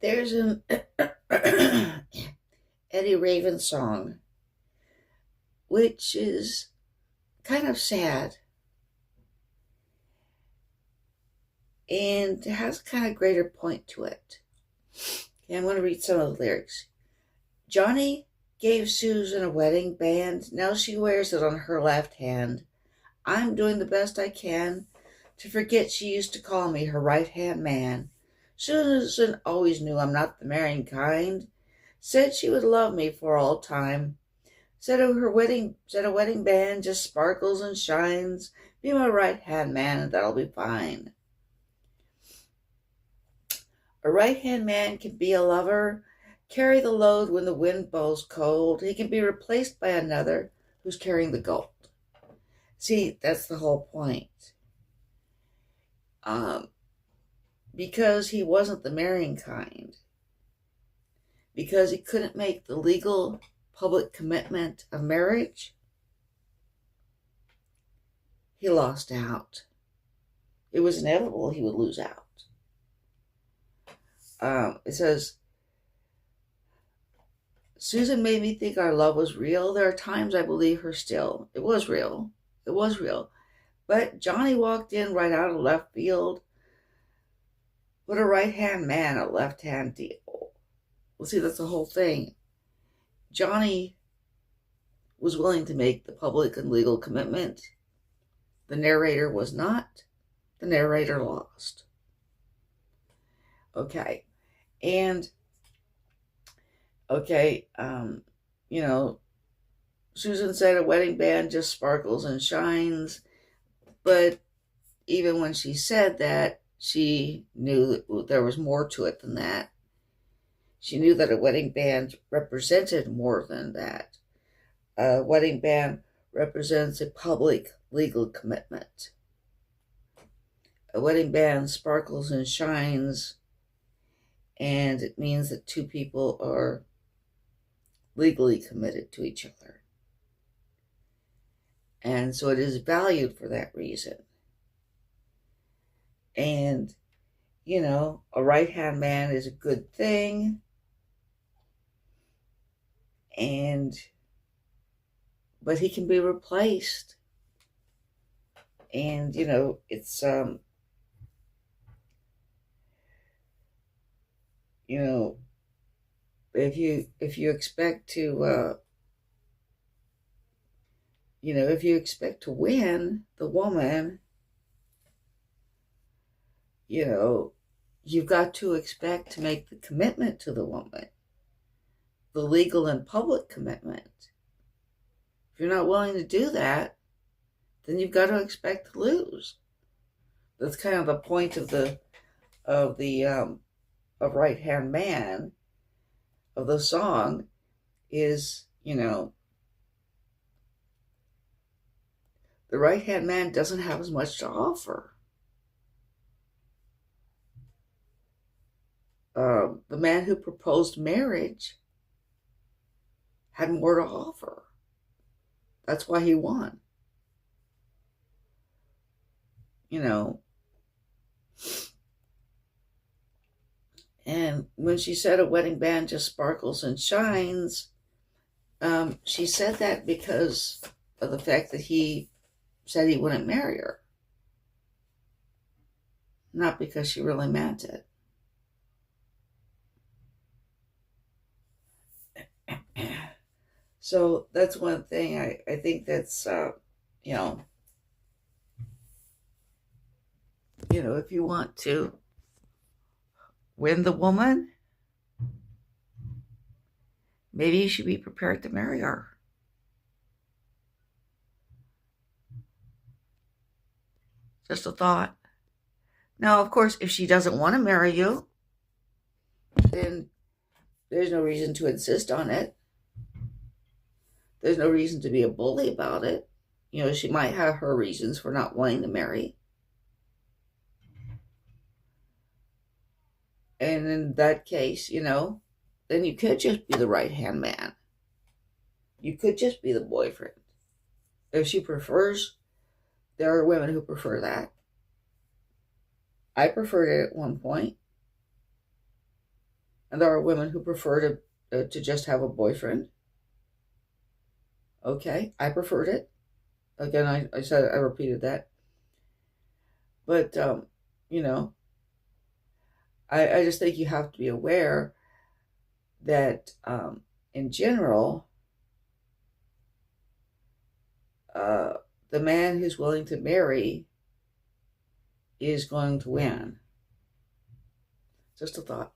There's an Eddy Raven song, which is kind of sad and has kind of greater point to it. Okay, I'm going to read some of the lyrics. Johnny gave Susan a wedding band. Now she wears it on her left hand. I'm doing the best I can to forget she used to call me her right-hand man. Susan always knew I'm not the marrying kind. Said she would love me for all time. Said a wedding band just sparkles and shines. Be my right-hand man and that'll be fine. A right-hand man can be a lover, carry the load when the wind blows cold. He can be replaced by another who's carrying the gold. See, that's the whole point. Because he wasn't the marrying kind, because he couldn't make the legal public commitment of marriage, he lost out. It was inevitable he would lose out. It says, Susan made me think our love was real. There are times I believe her still. It was real. It was real. But Johnny walked in right out of left field. What a right-hand man, a left-hand deal. Well, see, that's the whole thing. Johnny was willing to make the public and legal commitment. The narrator was not. The narrator lost. Okay. And, okay, Susan said a wedding band just sparkles and shines. But even when she said that, she knew that there was more to it than that. She knew that a wedding band represented more than that. A wedding band represents a public legal commitment. A wedding band sparkles and shines, and it means that two people are legally committed to each other. And so it is valued for that reason. And, a right-hand man is a good thing. But he can be replaced. And, it's, if you expect to, if you expect to win the woman, you've got to expect to make the commitment to the woman, the legal and public commitment. If you're not willing to do that, then you've got to expect to lose. That's kind of the point of right-hand man of the song is, the right-hand man doesn't have as much to offer. The man who proposed marriage had more to offer. That's why he won. And when she said a wedding band just sparkles and shines, she said that because of the fact that he said he wouldn't marry her. Not because she really meant it. So that's one thing I think that's, if you want to win the woman, maybe you should be prepared to marry her. Just a thought. Now, of course, if she doesn't want to marry you, then there's no reason to insist on it. There's no reason to be a bully about it. She might have her reasons for not wanting to marry. And in that case, then you could just be the right-hand man. You could just be the boyfriend. If she prefers, there are women who prefer that. I preferred it at one point. And there are women who prefer to just have a boyfriend. Okay, I preferred it. Again, I said, I repeated that. But, you know, I just think you have to be aware that, in general, the man who's willing to marry is going to win. Just a thought.